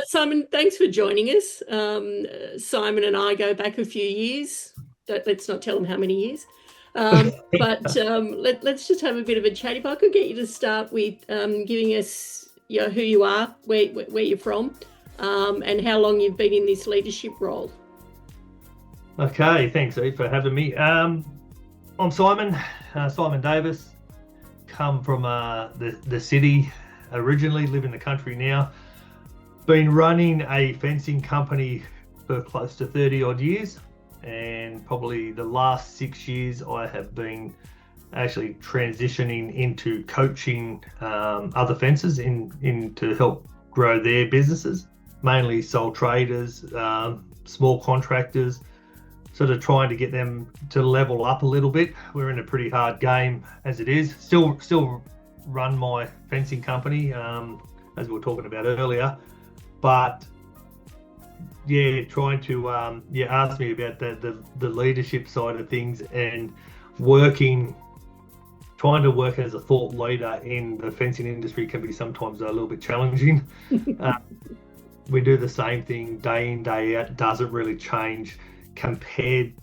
Simon, thanks for joining us. Simon and I go back a few years. Let's not tell them how many years. Let's just have a bit of a chat. If I could get you to start with giving us who you are, where you're from, and how long you've been in this leadership role. Okay, thanks, Eve, for having me. I'm Simon Davis. Come from the city originally, live in the country now. Been running a fencing company for close to 30 odd years, and probably the last 6 years I have been actually transitioning into coaching other fencers in to help grow their businesses, mainly sole traders, small contractors, sort of trying to get them to level up a little bit. We're in a pretty hard game as it is. Still run my fencing company, as we were talking about earlier, but trying to ask me about the leadership side of things, and trying to work as a thought leader in the fencing industry can be sometimes a little bit challenging. We do the same thing day in, day out, doesn't really change compared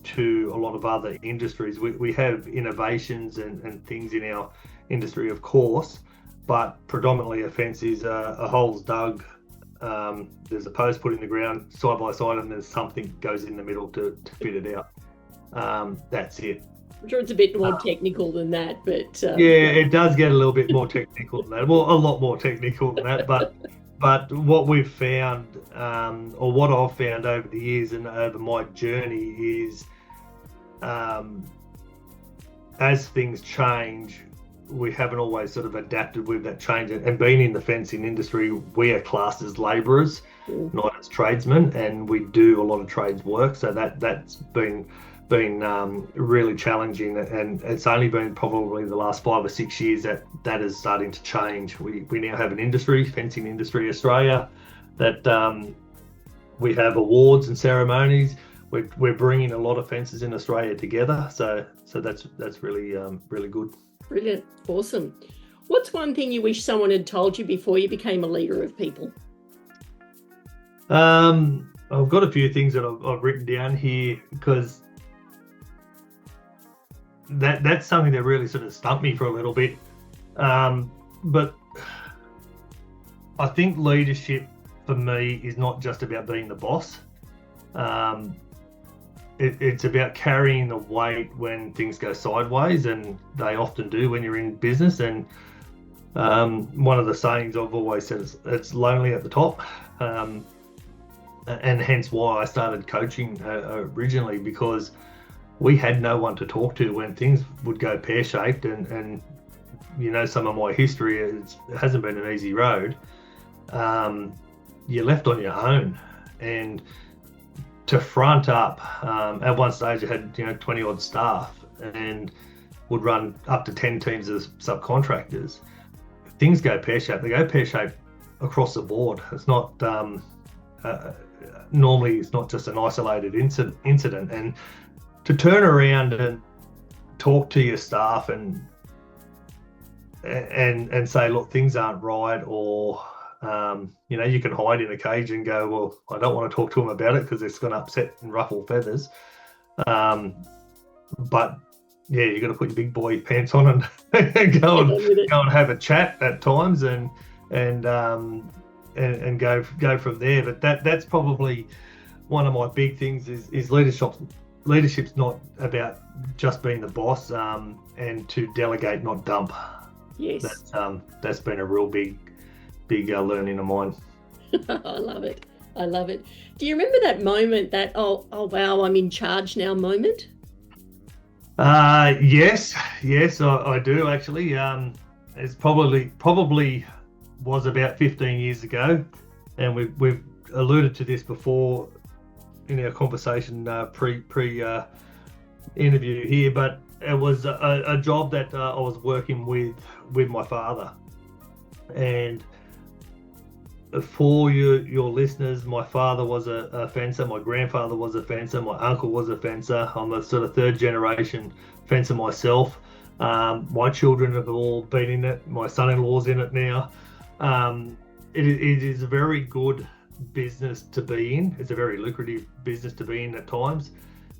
to a lot of other industries. We have innovations and things in our industry, of course, but predominantly a fence is a hole's dug, there's a post put in the ground side by side, and there's something goes in the middle to fit it out. That's it. I'm sure it's a bit more technical than that, but it does get a little bit more technical than that. Well, a lot more technical than that, but what we've found, or what I've found over the years and over my journey is, as things change, we haven't always sort of adapted with that change. And being in the fencing industry, we are classed as labourers, not as tradesmen, and we do a lot of trades work. So that's been really challenging, and it's only been probably the last 5 or 6 years that is starting to change. We now have an industry, Fencing Industry Australia, that we have awards and ceremonies. We're bringing a lot of fencers in Australia together, so that's really really good. Brilliant, awesome. What's one thing you wish someone had told you before you became a leader of people? I've got a few things that I've written down here, because that's something that really sort of stumped me for a little bit. But I think leadership for me is not just about being the boss. It's about carrying the weight when things go sideways, and they often do when you're in business. And one of the sayings I've always said is, it's lonely at the top. And hence why I started coaching originally, because we had no one to talk to when things would go pear-shaped, and some of my history, it hasn't been an easy road. You're left on your own, and to front up, at one stage I had 20 odd staff and would run up to 10 teams of subcontractors. Things go pear-shaped. They go pear-shaped across the board. It's not normally it's not just an isolated incident, and to turn around and talk to your staff and say, look, things aren't right, or you can hide in a cage and go, well, I don't want to talk to them about it because it's going to upset and ruffle feathers. But you got to put your big boy pants on and go and have a chat at times, and go from there. But that's probably one of my big things is leadership's not about just being the boss, and to delegate, not dump. Yes, that's been a real big learning of mine. I love it. Do you remember that moment, that oh wow, I'm in charge now moment? Yes, I do actually. It's probably was about 15 years ago, and we've alluded to this before in our conversation pre interview here, but it was a job that I was working with my father. And for your listeners, my father was a fencer, my grandfather was a fencer, my uncle was a fencer. I'm a sort of third generation fencer myself. My children have all been in it. My son-in-law's in it now. it is a very good business to be in. It's a very lucrative business to be in at times,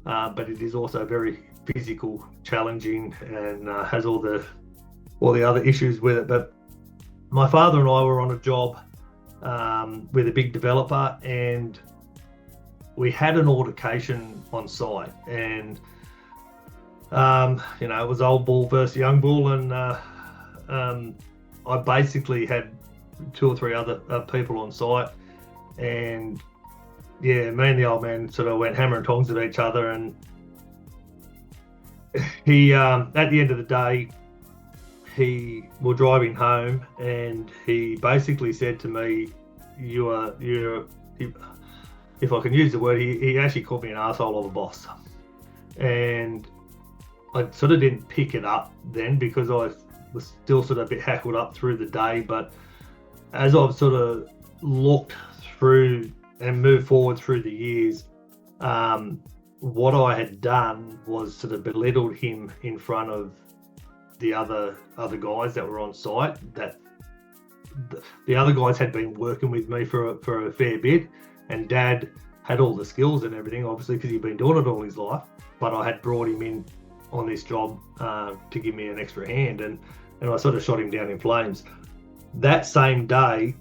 but it is also very physical, challenging, and has all the other issues with it. But my father and I were on a job with a big developer, and we had an altercation on site, and it was old bull versus young bull, and I basically had 2 or 3 other people on site, and me and the old man sort of went hammer and tongs at each other, and he at the end of the day, he were driving home, and he basically said to me, you're if I can use the word, he actually called me an arsehole of a boss. And I sort of didn't pick it up then because I was still sort of a bit hackled up through the day. But as I've sort of looked through and moved forward through the years, what I had done was sort of belittled him in front of the other guys that were on site. That the other guys had been working with me for a fair bit, and Dad had all the skills and everything, obviously, because he'd been doing it all his life. But I had brought him in on this job to give me an extra hand, and I sort of shot him down in flames. That same day,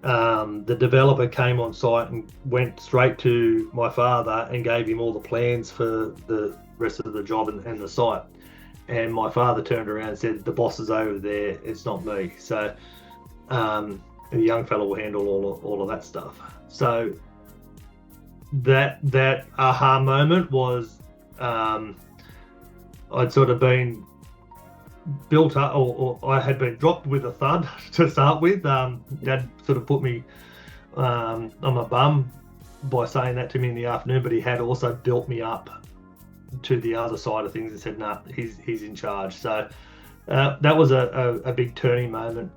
the developer came on site and went straight to my father and gave him all the plans for the rest of the job and the site. And my father turned around and said, "The boss is over there, it's not me." So the young fellow will handle all of that stuff. So that aha moment was, I'd sort of been built up, or I had been dropped with a thud to start with. Dad sort of put me on my bum by saying that to me in the afternoon, but he had also built me up to the other side of things and said, "Nah, he's in charge." So that was a big turning moment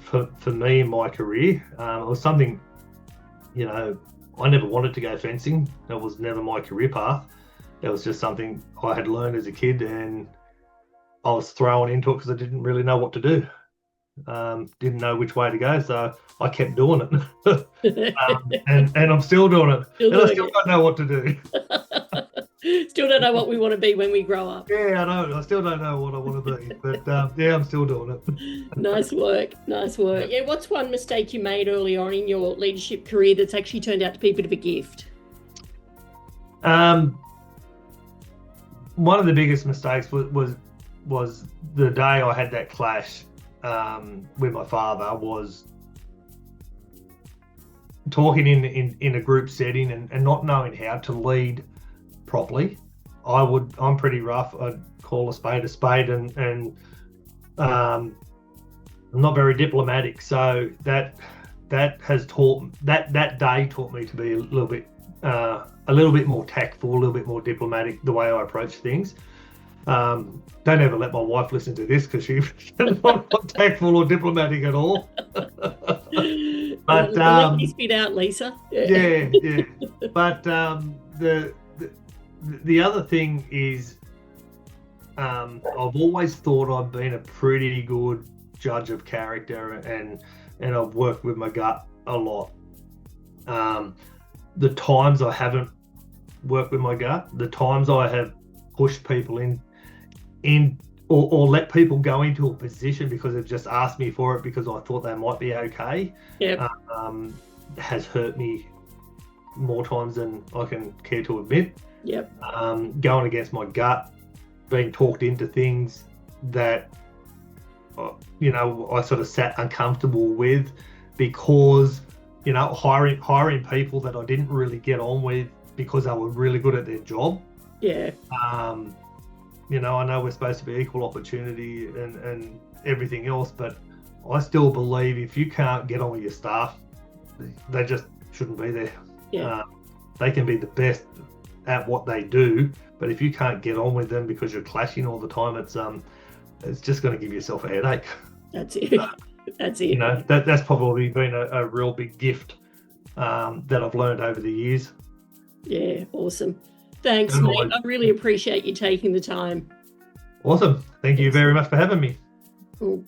for me in my career. It was something, I never wanted to go fencing. That was never my career path. It was just something I had learned as a kid, and I was thrown into it because I didn't really know what to do. Didn't know which way to go, so I kept doing it. And I'm still doing it. I still don't know what to do. Still don't know what we want to be when we grow up. Yeah, I know. I still don't know what I want to be, but I'm still doing it. Nice work. Yeah, what's one mistake you made early on in your leadership career that's actually turned out to be a bit of a gift? One of the biggest mistakes was the day I had that clash with my father, was talking in a group setting and not knowing how to lead properly. I'm pretty rough. I'd call a spade, and I'm not very diplomatic. So that has that day taught me to be a little bit more tactful, a little bit more diplomatic the way I approach things. Don't ever let my wife listen to this because she's not tactful or diplomatic at all. But let me spit out, Lisa. Yeah. But the other thing is, I've always thought I've been a pretty good judge of character, and I've worked with my gut a lot. The times I haven't worked with my gut, the times I have pushed people in or let people go into a position because they've just asked me for it because I thought they might be okay, has hurt me more times than I can care to admit. Going against my gut, being talked into things that I sort of sat uncomfortable with because hiring people that I didn't really get on with because they were really good at their job. I know we're supposed to be equal opportunity and everything else, but I still believe if you can't get on with your staff, they just shouldn't be there. They can be the best at what they do, but if you can't get on with them because you're clashing all the time, it's just going to give yourself a headache. That's it. That's it. That's probably been a real big gift that I've learned over the years. Yeah, awesome. Thanks, mate. I really appreciate you taking the time. Awesome. Thank you very much for having me. Cool.